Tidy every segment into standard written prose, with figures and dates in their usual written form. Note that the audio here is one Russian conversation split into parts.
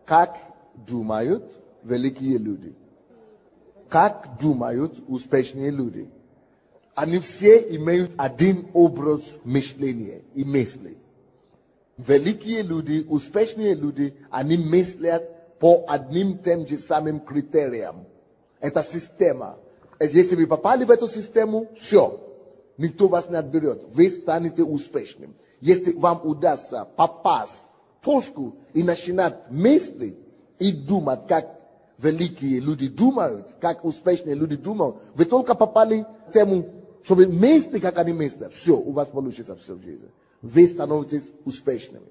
как думают великие люди. Как думают успешные люди. Они все имеют один образ мышления и мысли. Великие люди, успешные люди, они мыслят по одним тем же самым критериям. Это система. Если вы попали в эту систему, все. Никто вас не отберет. Вы станете успешным. Если вам удастся попасть в точку и начинать мыслить и думать, как великие люди думают, как успешные люди думают, вы только попали в тему, чтобы мыслить, как они мыслят. Все, у вас получится все в жизни. Вы становитесь успешными.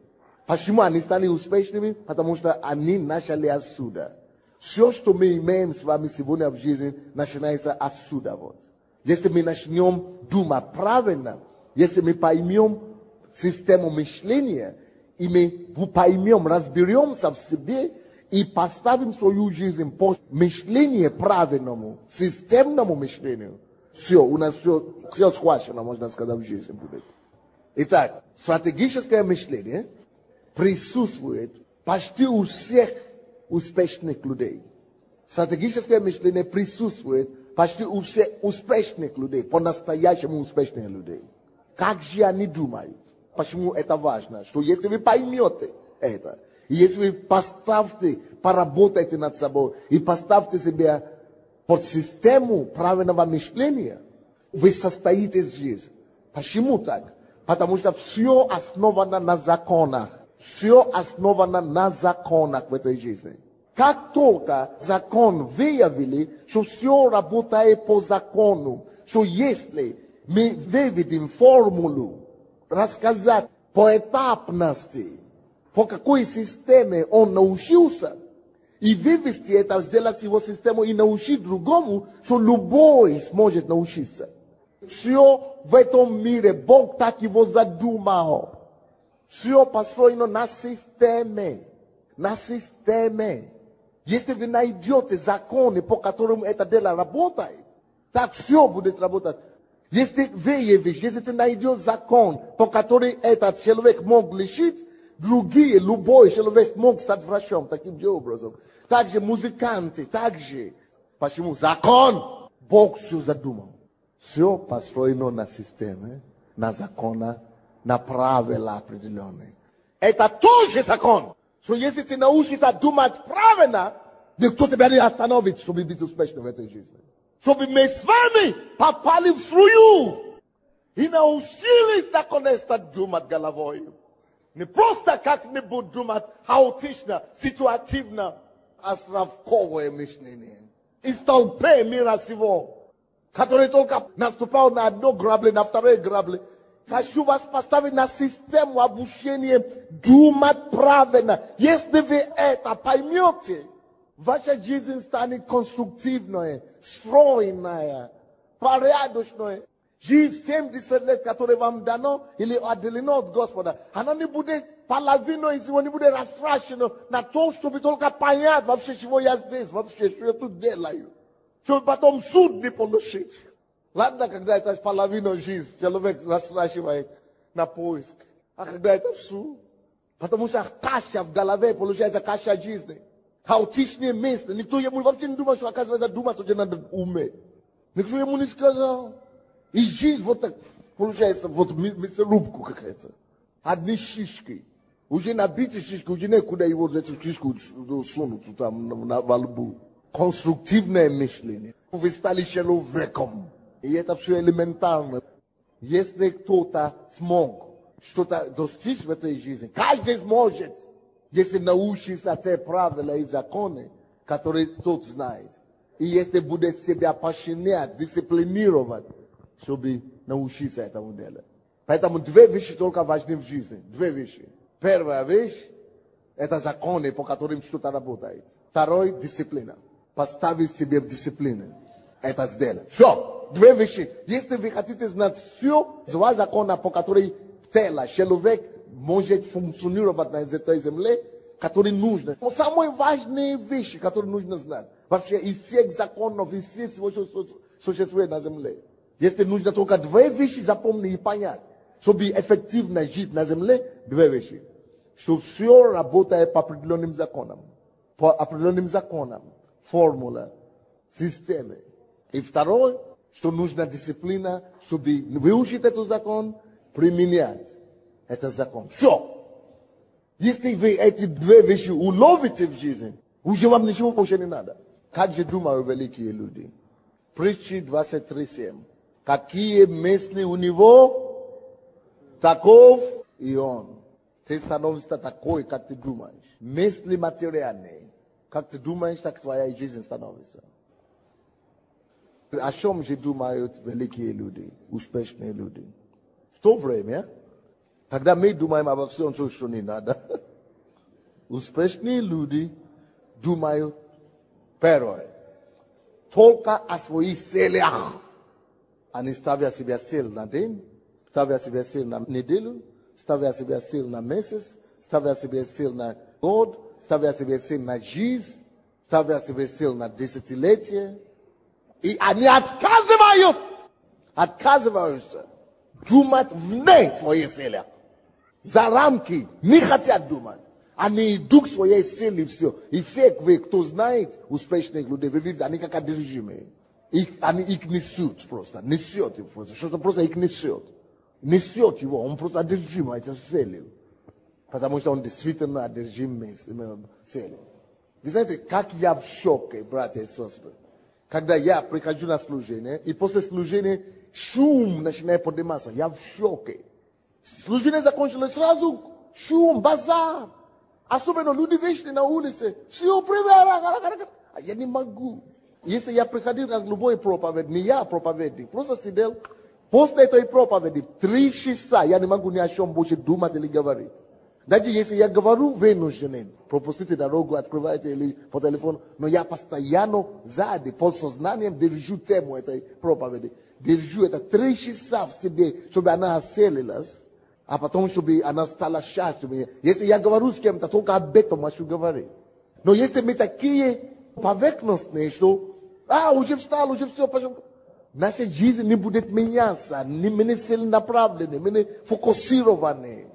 Почему они стали успешными? Потому что они начали отсюда. Все, что мы имеем с вами сегодня в жизни, начинается отсюда. Вот. Если мы начнем думать правильно, если мы поймем систему мышления, и мы поймем, разберемся в себе и поставим свою жизнь по мышлению правильному, системному мышлению, все, у нас все схвачено, можно сказать, в жизни будет. Итак, стратегическое мышление присутствует почти у всех успешных людей. Стратегическое мышление присутствует почти у всех успешных людей, по-настоящему успешных людей. Как же они думают? Почему это важно? Что если вы поймете это, и если вы поработаете над собой, и поставьте себя под систему правильного мышления, вы состоитесь в жизни. Почему так? Потому что все основано на законах. Все основано на законах в этой жизни. Как только закон выявили, что все работает по закону, что если мы выведем формулу, рассказать по этапности, по какой системе он научился, и вывести это, сделать его систему и научить другому, что любой сможет научиться. Все в этом мире Бог так его задумал. Все построено на системе. На системе. Если вы найдете законы, по которым это дело работает, так все будет работать. Если выявишь, если ты найдешь закон, по которому этот человек мог лечить, другие, любой человек мог стать врачом таким же образом. Также музыканты, также. Почему? Закон. Бог все задумал. Все построено на системе, на законах, на правила определенные. Это тоже закон. Что если ты научишься думать правильно, никто тебя не остановит, чтобы быть успешным в этой жизни. Чтобы мы с вами попали в струю и научились наконец-то думать головой. Не просто как-нибудь думать хаотично, ситуативно, а стравковое мышление. Из толпы мира сего, который только наступал на одно грабле, на второе грабле. Хочу вас поставить на систему обучения думать правильно. Если вы это поймете, ваша жизнь станет конструктивной, стройная, порядочной. Жизнь 70 лет, которая вам дано или отделено от Господа, она не будет половиной из него, не будет растрачена на то, чтобы только понять вообще, чего я здесь, вообще, что я тут делаю. Чтобы потом суд не получить. Ладно, когда это половина жизни, человек растрачивает на поиск. А когда это суд? Потому что каша в голове получается каша жизни. Хаотичные мысли. Никто ему вообще не думает, что оказывается думать уже надо уметь. Никто ему не сказал. И жизнь вот так получается, вот мясорубку какая-то. Одни шишки. Уже набиты шишки, уже некуда его эту шишку сунуть там во лбу. Конструктивное мышление. Вы стали человеком. И это все элементарно. Если кто-то смог что-то достичь в этой жизни, каждый сможет, если научится те правила и законы, которые тот знает. И если будет себя подчинять, дисциплинировать, чтобы научиться этому делать. Поэтому две вещи только важны в жизни. Две вещи. Первая вещь – это законы, по которым что-то работает. Второй – дисциплина. Поставить себе в дисциплину. Это сделать. Все. Две вещи. Если вы хотите знать все, два закона, по которым тело, человек может функционировать на этой земле, которые нужны. Но самые важные вещи, которые нужно знать. Вообще из всех законов, из всех всего, что существует на земле. Если нужно только две вещи запомнить и понять, чтобы эффективно жить на земле, две вещи. Что все работает по определенным законам. определенным законам, формула, системе. И второе, что нужна дисциплина, чтобы выучить этот закон, применять этот закон. Все. Если вы эти две вещи уловите в жизни, уже вам ничего больше не надо. Как же думают великие люди? Притчи 23:7. Какие мысли у него, таков и он. Ты становишься такой, как ты думаешь. Мысли материальные. Как ты думаешь, так твоя жизнь становится. О чем же думают великие люди, успешные люди? В то время, когда мы думаем обо всем, что не надо, успешные люди думают первое. Только о своих целях. Они ставят себе цель на день, ставят себе цель на неделю, ставят себе цель на месяц, ставят себе цель на год, ставят себе цель на жизнь, ставят себе цель на десятилетие. И они отказываются думать вне своей цели. За рамки не хотят думать. Они идут к своей цели и все. И все, кто знает успешных людей, вы видите, они как одержимые. Они их несут просто. Несет его просто. Что-то просто их несет. Несет его. Он просто одержим этой целью. Потому что он действительно одержим целью. Вы знаете, как я в шоке, братья и сестры. Когда я прихожу на служение, и после служения шум начинает подниматься. Я в шоке. Служение закончилось, сразу шум, базар. Особенно люди вышли на улице. Все, привет. А я не могу. Если я приходил на любой проповедь, не я проповедник, просто сидел, после этой проповеди 3 часа я не могу ни о чем больше думать или говорить. Даже если я говорю, вынуждены. Пропустите дорогу, открывайте или по телефону. Но я постоянно сзади, под сознанием держу тему этой проповеди. Держу это 3 часа в себе, чтобы она оселилась. А потом, чтобы она стала счастьем. Если я говорю с кем-то, только об этом хочу говорить. Но если мы такие поверхностные, что уже встал, уже все, пожалуйста. Наша жизнь не будет меняться. Мы не целенаправлены, мы не фокусированы.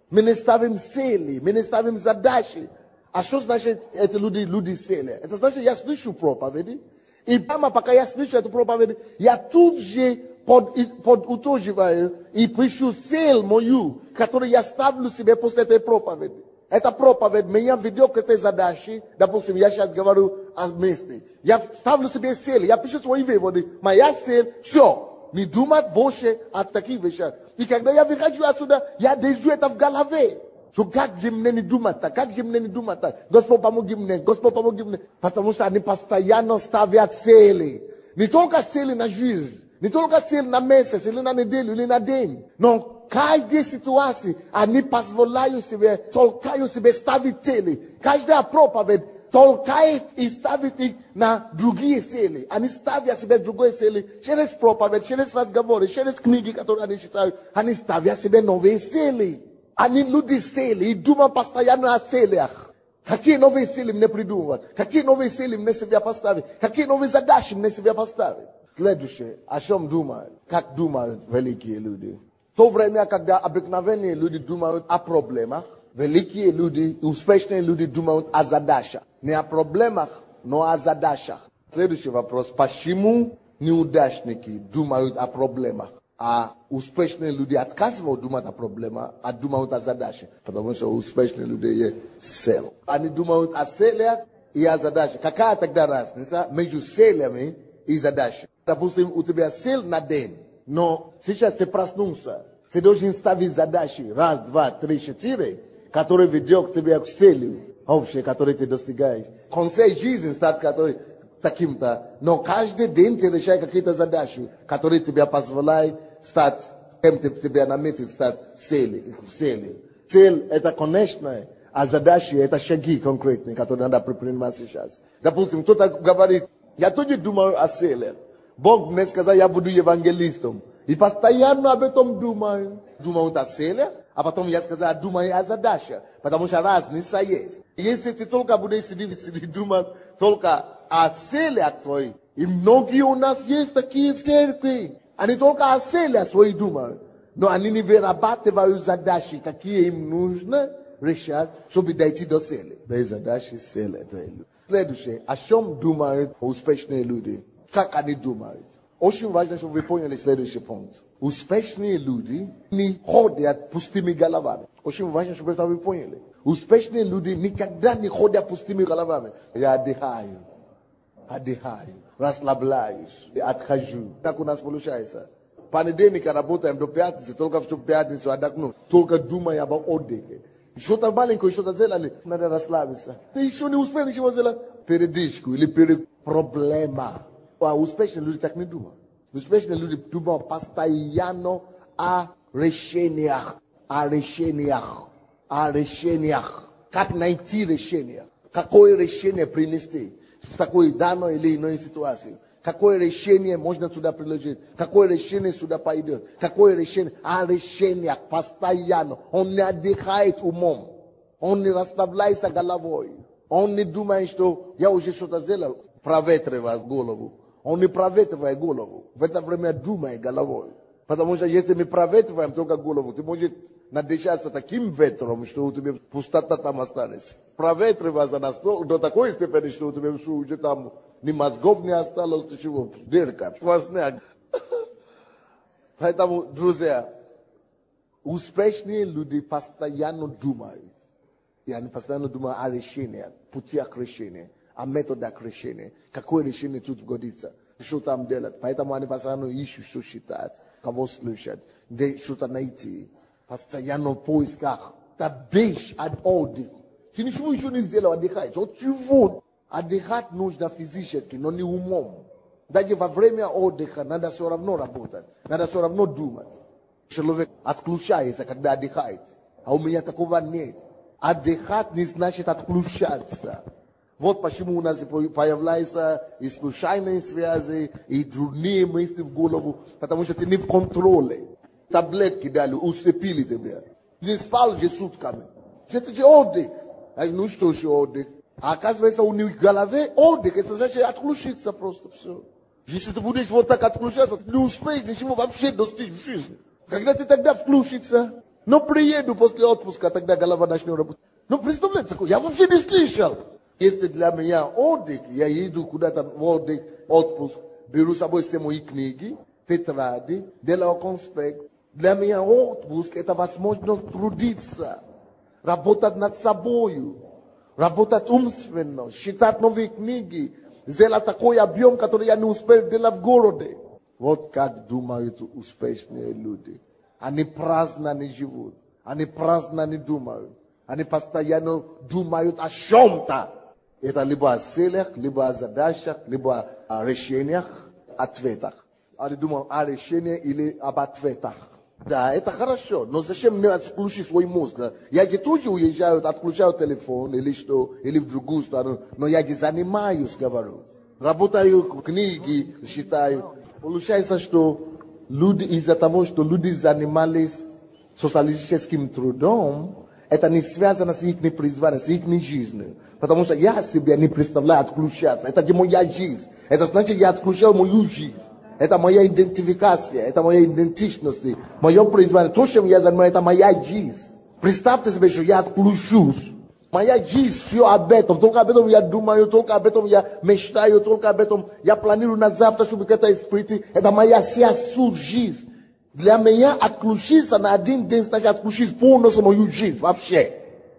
Мы не ставим цели, мы не ставим задачи. А что значит эти люди цели? Это значит, я слышу проповеди. И прямо пока я слышу эту проповедь, я тут же подутоживаю и пишу цель мою, которую я ставлю себе после этой проповеди. Эта проповедь меня ведет к этой задаче. Допустим, я сейчас говорю о мысли. Я ставлю себе цель, я пишу свои выводы. Моя цель, все. Не думать больше о таких вещах. И когда я выхожу отсюда, я держу это в голове. Что как же мне не думать так, как же мне не думать так. Господь помоги мне, Господь помоги мне. Потому что они постоянно ставят цели. Не только цели на жизнь, не только цели на месяц, или на неделю, или на день. Но каждой ситуации они позволяют себе, толкают себе ставить цели. Каждая проповедь толкает и ставит их на другие цели. Они ставят себе другие цели. Через проповедь, через разговоры, через книги, которые они читают. Они ставят себе новые цели. Они люди цели и думают постоянно о целях. Какие новые цели мне придумывать? Какие новые цели мне себе поставить? Какие новые задачи мне себе поставить? Следующее, о чем думают? Как думают великие люди? В то время, когда обыкновенные люди думают о проблемах, великие люди, успешные люди думают о задачах. Не о проблемах, но о задачах. Следующий вопрос. Почему неудачники думают о проблемах, а успешные люди отказывают думать о проблемах, а думают о задачах? Потому что успешные люди есть цель. Они думают о целях и о задачах. Какая тогда разница между целями и задачами? Допустим, у тебя цель на день, но сейчас ты проснулся. Ты должен ставить задачи 1, 2, 3, 4, которые ведут к тебе к цели общей, которые ты достигаешь. В конце жизни стать который таким-то. Но каждый день ты решаешь какие-то задачи, которые тебе позволяют стать кем-то, тебе наметить стать целью. Цель это конечная, а задачи это шаги конкретные, которые надо предпринимать сейчас. Допустим, кто-то говорит, я тоже думаю о цели. Бог мне сказал, я буду евангелистом. И постоянно об этом думаю. Думаю о цели, а потом я сказал, думаю о задачах. Потому что разница есть. Если ты только будешь сидеть думать только о целях твоих. И многие у нас есть такие в церкви. Они только о целях своих думают. Но они не вырабатывают задачи, какие им нужны решать, чтобы дойти до цели. Без задачи цель это люди. Следующее. О чем думают успешные люди? Как они думают? Очень важно, чтобы вы поняли следующий пункт. Успешные люди не ходят пустыми головами. Очень важно, чтобы вы поняли. Успешные люди никогда не ходят пустыми головами. Я отдыхаю, расслабляюсь, отхожу. Как у нас получается? Понедельник работаем до пятницы, только в пятницу отдохну. Только думаю об отдыхе. Что-то маленькое, что-то сделали, надо расслабиться. Еще не успел ничего сделать. Передышку или перед проблема. А успешные люди так не думают. Успешные люди думают постоянно о решениях. Как найти решение? Какое решение принести в такой данной или иной ситуации? Какое решение можно туда приложить? Какое решение сюда пойдет? Какое решение? О решениях постоянно. Он не отдыхает умом. Он не расслабляется головой. Он не думает, что я уже что-то сделал. Проветривает голову. Он не проветривает голову. В это время думает головой. Потому что если мы проветриваем только голову, ты можешь надышаться таким ветром, что у тебя пустота там останется. Проветриваться до такой степени, что у тебя уже там ни мозгов не осталось, ничего, дырка, сквозняк. Поэтому, друзья, успешные люди постоянно думают. И они постоянно думают о решении, путях решения, о методах решения. Какое решение тут годится, что там делать. Поэтому они постоянно ищут, что считать, кого слушать, где что-то найти. Постоянно в поисках. Это бишь от отдых. Ты ничего еще не сделал, отдыхать. От чего? Отдыхать нужно физически, но не умом. Даже во время отдыха надо все равно работать. Надо все равно думать. Человек отключается, когда отдыхает. А у меня такого нет. Отдыхать не значит отключаться. Вот почему у нас появляются и случайные связи, и дурные мысли в голову, потому что ты не в контроле. Таблетки дали, усыпили тебя. Не спал же сутками. Это же отдых. Ну что же отдых? А оказывается, у них в голове отдых. Это значит отключиться просто все. Если ты будешь вот так отключаться, ты не успеешь ничего вообще достичь в жизни. Когда ты тогда включишься, но приеду после отпуска, тогда голова начнет работать. Ну, представляете, я вообще не слышал. Если для меня отдых, я еду куда-то в отдых, отпуск, беру с собой все мои книги, тетради, делаю конспект. Для меня отпуск – это возможность трудиться, работать над собой, работать умственно, читать новые книги, сделать такой объем, который я не успел делать в городе. Вот как думают успешные люди. Они праздно не живут, они праздно не думают. Они постоянно думают о чем-то. Это либо о целях, либо о задачах, либо о решениях, ответах. Они думают о решении или об ответах. Да, это хорошо, но зачем мне отключить свой мозг? Я же тоже уезжаю, отключаю телефон или что, или в другую сторону, но я же занимаюсь, говорю. Работаю книги, читаю. Получается, что люди из-за того, что люди занимались социалистическим трудом, это не связано с их призванием, с их жизнью. Потому что я себе не представляю отключаться. Это не моя жизнь. Это значит, я отключаю мою жизнь. Это моя идентификация, это моя идентичность, мое призвание. То, чем я занимаюсь, это моя жизнь. Представьте себе, что я отключусь. Моя жизнь все об этом. Только об этом я думаю, только об этом я мечтаю, только об этом я планирую на завтра, чтобы это испытать. Это моя вся суть жизнь. Для меня отключиться на один день, значит отключить полностью мою жизнь вообще.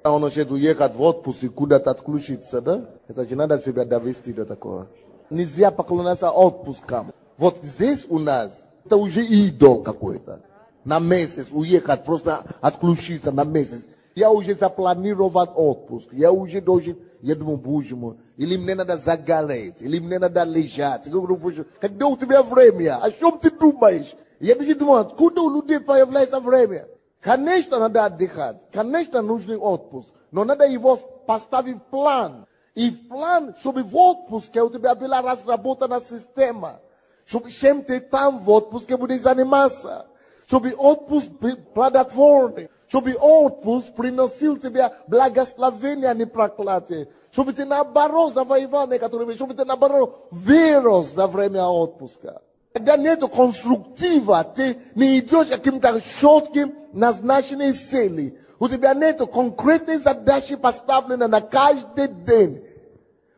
Он хочет уехать в отпуск и куда-то отключиться, да? Это же надо себя довести до такого. Нельзя поклоняться отпускам. Вот здесь у нас, это уже идол какой-то. На месяц уехать, просто отключиться на месяц. Я уже запланировал отпуск. Я уже должен, я думаю, боже мой, или мне надо загореть, или мне надо лежать. Я говорю, боже, когда у тебя время? О чем ты думаешь? Я даже думаю, откуда у людей появляется время? Конечно, надо отдыхать. Конечно, нужен отпуск. Но надо его поставить в план. И в план, чтобы в отпуске у тебя была разработана система. Чтобы чем ты там в отпуске будешь заниматься. Чтобы отпуск был плодотворный. Чтобы отпуск приносил тебе благословение, а не проклятие. Чтобы ты наоборот завоевал некоторые вещи. Чтобы ты наоборот вырос за время отпуска. Когда нету конструктива, ты не идешь каким-то четким, назначенной цели. У тебя нету конкретной задачи, поставленной на каждый день.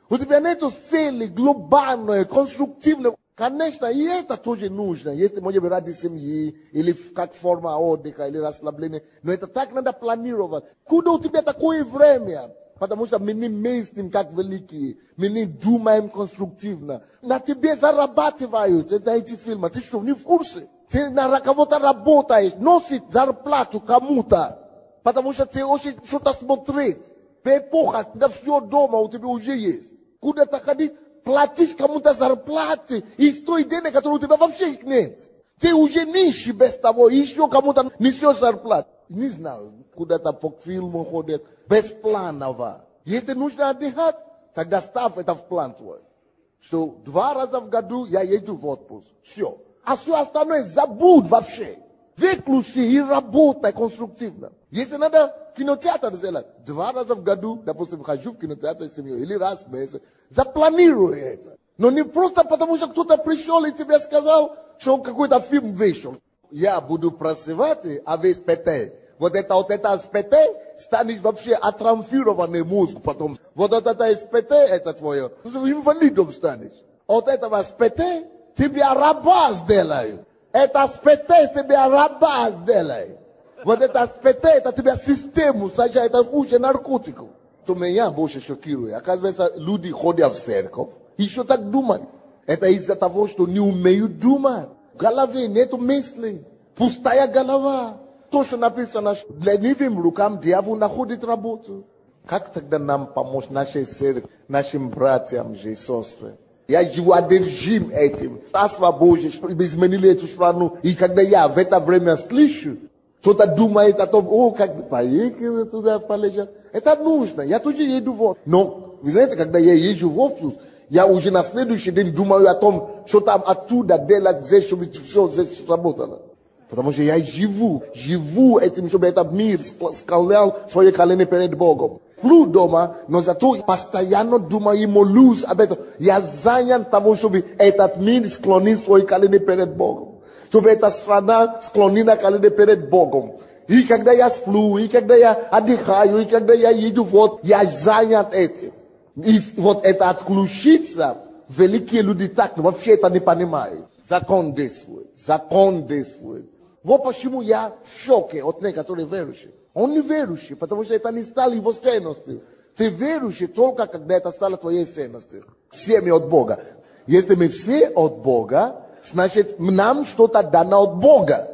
У тебя нету цели глобальной, конструктивной. Конечно, и это тоже нужно, если может быть ради семьи, или как форма отдыха, или расслабления. Но это так надо планировать. Куда у тебя такое время? Потому что мы не мыслим как великие, мы не думаем конструктивно. На тебе зарабатывают эти фильмы, ты что, не в курсе? Ты на кого-то работаешь, носит зарплату кому-то, потому что ты очень что-то смотреть. Эпоха, когда все дома у тебя уже есть. Куда-то ходить, платишь кому-то зарплаты, и стоит денег, которые у тебя вообще их нет. Ты уже нищий без того, еще кому-то несешь зарплату. Не знаю, куда-то по фильму ходят, без планов. Если нужно отдыхать, тогда ставь это в план твой. Что 2 раза в году я еду в отпуск. Все. А все остальное забудь вообще. Выключи и работай конструктивно. Если надо кинотеатр сделать, 2 раза в году, допустим, хожу в кинотеатр с семьей, или раз в месяц, запланируй это. Но не просто потому, что кто-то пришел и тебе сказал, что какой-то фильм вышел. Я буду просывать, а вы спите. Вот это спите, станешь вообще атрофированный мозг потом. Вот это спите, это твое, инвалидом станешь. От этого спите тебя раба сделают. Это спите тебя раба сделает. Вот это спите, это тебя систему сажает, это хуже наркотиков. То меня больше шокирует. Оказывается, люди ходят в церковь, еще так думают. Это из-за того, что не умеют думать. В голове нету мыслей. Пустая голова. То, что написано, ленивым рукам дьявол находит работу. Как тогда нам помочь нашей церкви, нашим братьям и сестрам? Я живу одержим этим. Царство Божье, что изменили эту страну. И когда я в это время слышу, кто-то думает о том, о, как поехали туда полежать. Это нужно. Я тоже еду в отпуск. Но, вы знаете, когда я езжу в отпуск, я уже на следующий день думаю о том, что там оттуда делать здесь, чтобы все здесь сработало. Потому что я живу этим, чтобы этот мир склонял свои колени перед Богом. Сплю дома, но зато постоянно думаю и молюсь об этом. Я занят того, чтобы этот мир склонил свои колени перед Богом. Чтобы эта страна склонила колени перед Богом. И когда я сплю, и когда я отдыхаю, и когда я еду, вот, я занят этим. И вот это отключиться, великие люди так вообще это не понимают. Закон действует. Закон действует. Вот почему я в шоке от некоторых верующих. Он не верующий, потому что это не стало его ценностью. Ты верующий только когда это стало твоей ценностью. Все мы от Бога. Если мы все от Бога, значит нам что-то дано от Бога.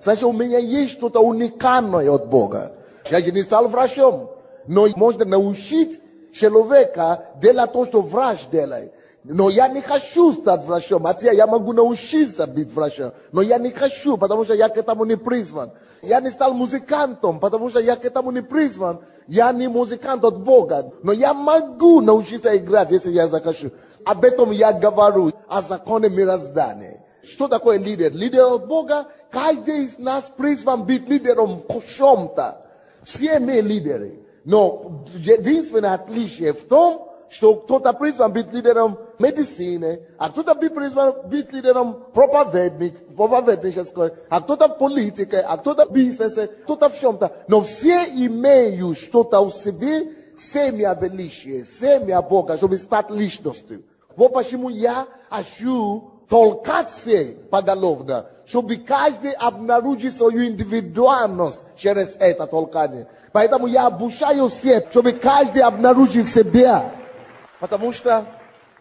Значит у меня есть что-то уникальное от Бога. Я же не стал врачом, но можно научить человека делать то, что врач делает. Но я не хочу стать врачом, хотя я могу научиться быть врачом. Но я не хочу, потому что я к этому не призван. Я не стал музыкантом, потому что я к этому не призван. Я не музыкант от Бога. Но я могу научиться играть, если я захочу. Об этом я говорю, о законе мироздания. Что такое лидер? Лидер от Бога. Каждый из нас призван быть лидером в чем-то. Все мы лидеры. Но единственное отличие в том, что кто-то призван быть лидером медицины, а кто-то призван быть лидером проповеднической, а кто-то в политике, а кто-то в бизнесе, кто-то в чем-то. Но все имеют что-то в себе, семя величия, семя Бога, чтобы стать личностью. Вот почему я хочу толкать все поголовно, чтобы каждый обнаружил свою индивидуальность через это толкание. Поэтому я обучаю всех, чтобы каждый обнаружил себя. Потому что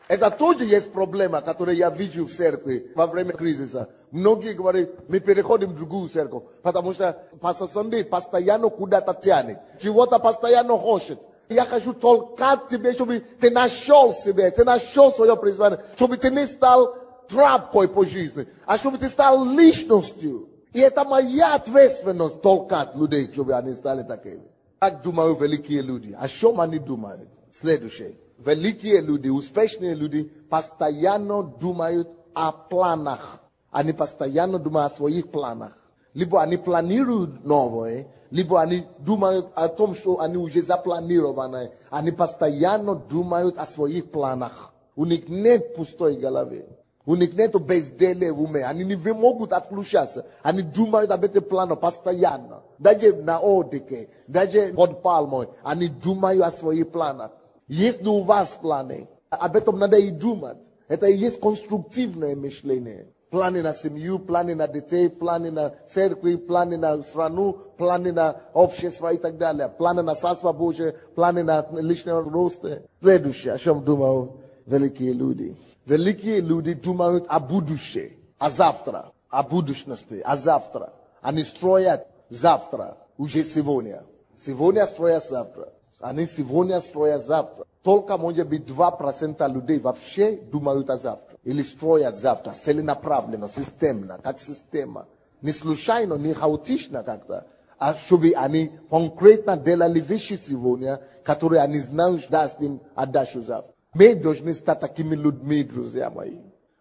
это тоже есть проблема, которую я вижу в церкви во время кризиса. Многие говорят, мы переходим в другую церковь, потому что пастор Сандей постоянно куда-то тянет, чего-то постоянно хочет. Я хочу толкать тебе, чтобы ты нашел себя, ты нашел свое призвание, чтобы ты не стал тряпкой по жизни, а чтобы ты стал личностью. И это моя ответственность толкать людей, чтобы они стали такими. Как думают великие люди? О чем они думают? Следующее. Великие люди, успешные люди постоянно думают о планах. Они постоянно думают о своих планах. Либо они планируют новое, либо они думают о том, что они уже запланированы. Они постоянно думают о своих планах. У них нет пустой головы. Unikne to bezdele vume. Ani ni vemogut atkluşasa. Ani dumaju da bete plano pastajano. Daje na odike. Daje pod palmoj. Ani dumaju a svoji plana. Jest u vas plane. A betom nada i dumat. Это и есть конструктивное мышление. Планы на семью, планы на детей, планы на церкви, планы на страну, планы на общество и так далее. Планы на Царство Божие, планы на личного роста. Следующее, о чем думают великие люди. Великие люди думают о будущем, о завтра, о будущности, о завтра. Они строят завтра, уже сегодня. Сегодня строят завтра. Они сегодня строят завтра. Только может быть 2% людей вообще думают о завтра. Или строят завтра, целенаправленно, системно, как система. Не случайно, не хаотично как-то. А чтобы они конкретно делали вещи сегодня, которые они знают, даст им отдачу завтра. Мы должны стать такими людьми, друзья мои.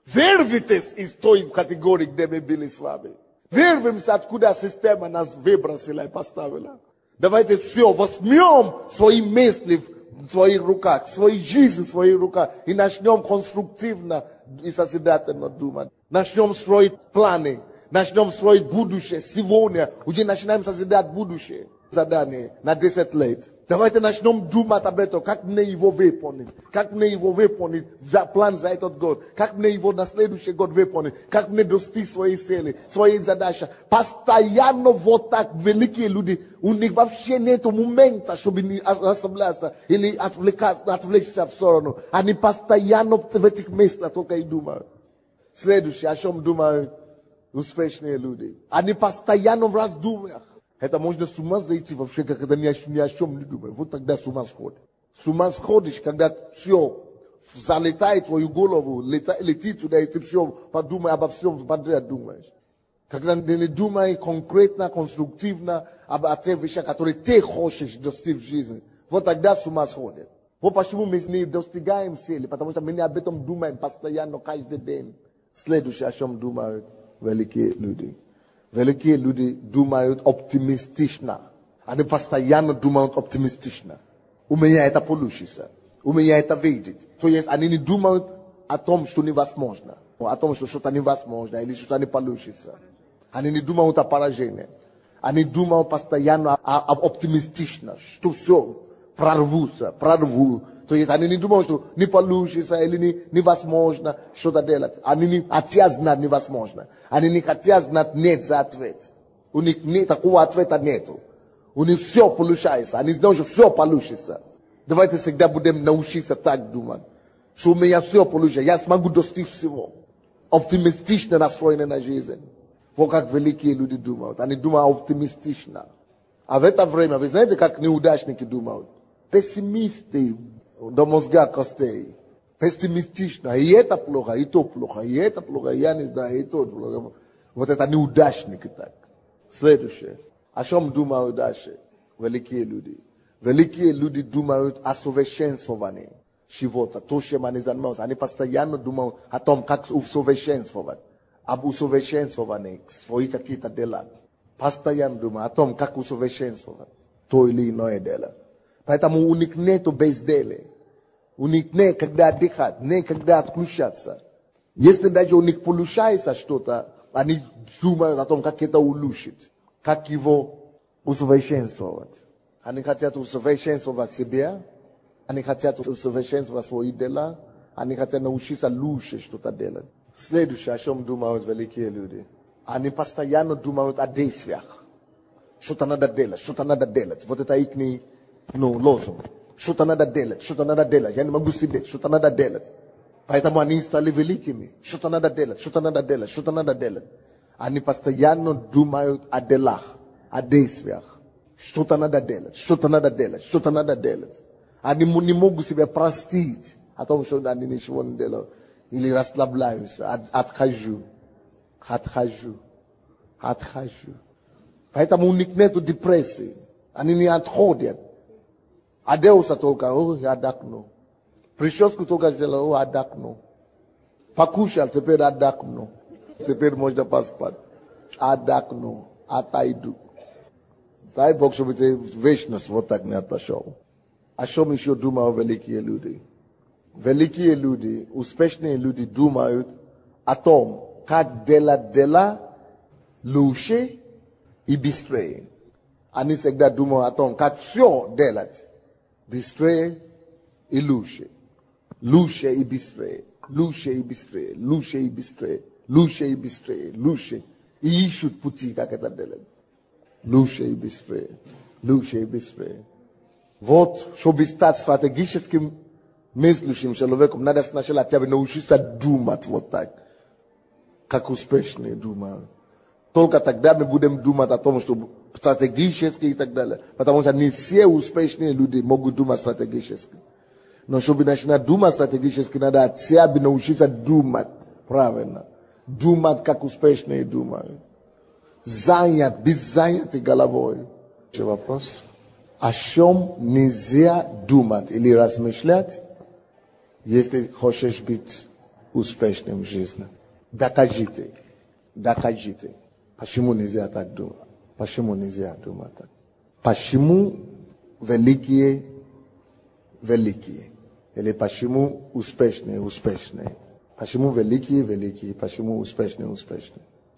Вервитесь из той категории, где мы были с вами. Вервимся, откуда система нас выбросила и поставила. Давайте все возьмем свои мысли в своих руках, свои жизни в своих руках и начнем конструктивно и созидательно думать. Начнем строить планы, начнем строить будущее сегодня. Уже начинаем созидать будущее. Задание на 10 лет. Давайте начнем думать об этом, как мне его выполнить. Как мне его выполнить, план за этот год. Как мне его на следующий год выполнить. Как мне достичь своей цели, своей задачи. Постоянно вот так великие люди, у них вообще нет момента, чтобы не расслабляться или отвлечься в сторону. Они постоянно в этих местах только и думают. Следующее, о чем думают успешные люди. Они постоянно в раздумьях. Это можно с ума зайти вообще, когда ни о чем не думаешь. Вот тогда с ума сходишь. С ума сходишь, когда все залетает в твою голову, летит туда, и ты все подумай обо всем подряд думаешь. Когда ты не думаешь конкретно, конструктивно об тех вещах, которые ты хочешь достичь в жизни, вот тогда с ума сходит. Вот почему мы не достигаем цели, потому что мы не об этом думаем постоянно, каждый день. Следующее, о чем думают великие люди. Великие люди думают оптимистично. Они постоянно думают оптимистично. У меня это получится. У меня это выйдет. То есть они не думают о том, что невозможно. О том, что что-то невозможно или что-то не получится. Они не думают о поражении. Они думают постоянно оптимистично, что все прорву. То есть они не думают, что не получится или невозможно что-то делать. Они не хотят знать невозможно. Они не хотят знать нет за ответ. У них такого ответа нету. У них все получается. Они знают, что все получится. Давайте всегда будем научиться так думать. Что у меня все получится. Я смогу достичь всего. Оптимистично настроены на жизнь. Вот как великие люди думают. Они думают оптимистично. А в это время, вы знаете, как неудачники думают? Пессимисты до мозга костей. Пессимистично. И это плохо, и то плохо, и это плохо, я не знаю, и то плохо. Вот это неудачники так. Следующее. О чем думают дальше великие люди? Великие люди думают о совершенствовании чего-то. То, чем они занимаются. Они постоянно думают о том, как усовершенствовать. Об усовершенствовании своих каких-то дела. Постоянно думают о том, как усовершенствовать то или иное дело. Поэтому у них нету безделия. У них нет когда отдыхать, нет когда отключаться. Если даже у них получается что-то, они думают о том, как это улучшить, как его усовершенствовать. Они хотят усовершенствовать себя, они хотят усовершенствовать свои дела, они хотят научиться лучше что-то делать. Следующее, о чем думают великие люди. Они постоянно думают о действиях. Что-то надо делать, что-то надо делать. Вот это их лозунг. Что-то надо делать, что-то надо делать. Я не могу сидеть, что-то надо делать. Поэтому они стали великими. Что-то надо делать, что-то надо делать, что-то надо делать. Они постоянно думают о делах, о действиях. Что-то надо делать, что-то надо делать, что-то надо делать. Они не могут себе простить о том, что они ничего не делают. Или расслабляются, отхожу. Поэтому у них нет депрессии. Они не отходят. Оделся только, я отдохну. Прическу только сделал, отдохну. Покушал, теперь отдохну. Теперь можно поспать. Отдохну, отойду. Дай Бог, чтобы ты в вечность вот так не отошел. О чем еще думают великие люди? Великие люди, успешные люди думают Атом, как дела, лучше и быстрее. Они всегда думают о том, как все делать быстрее и лучше. Лучше и быстрее, лучше и быстрее, лучше и быстрее, лучше и быстрее, лучше. И ищут пути, как это делать. Лучше и быстрее, лучше и быстрее. Вот, чтобы стать стратегическим мыслящим человеком, надо сначала хотя бы научиться думать вот так, как успешные думают. Только тогда мы будем думать о том, что стратегически и так далее. Потому что не все успешные люди могут думать стратегически. Но чтобы начинать думать стратегически, надо хотя бы научиться думать правильно. Думать, как успешные думают. Быть заняты головой. Еще вопрос? О чем нельзя думать или размышлять, если хочешь быть успешным в жизни? Докажите. Докажите. Почему нельзя так думать? Почему нельзя думать так? Почему великие? Или почему успешные? Почему великие? Почему успешные?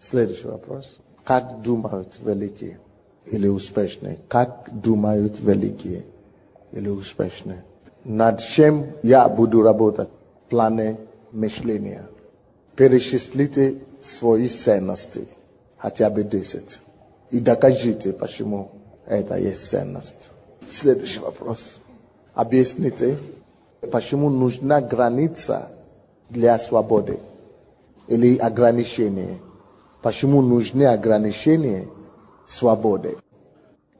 Следующий вопрос. Как думают великие или успешные? Как думают великие или успешные? Над чем я буду работать? В плане мышления. Перечислите свои ценности. Хотя бы 10. И докажите, почему это есть ценность. Следующий вопрос. Объясните, почему нужна граница для свободы или ограничения. Почему нужны ограничения свободы.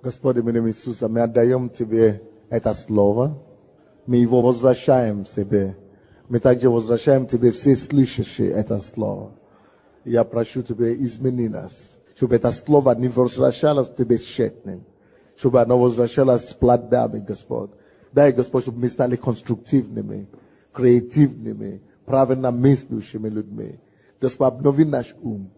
Господи, именем Иисуса, мы отдаем Тебе это слово. Мы его возвращаем Тебе. Мы также возвращаем Тебе все слышащие это слово. Я прошу Тебя, измени нас, чтобы это слово не возвращалось к Тебе тщетным, чтобы оно возвращалось с плодами, Господь. Дай, Господь, чтобы мы стали конструктивными, креативными, правильно мыслящими людьми. Господь, обнови наш ум,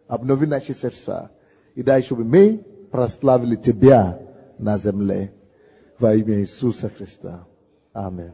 обнови наши сердца. И дай, чтобы мы прославили Тебя на земле. Во имя Иисуса Христа. Аминь.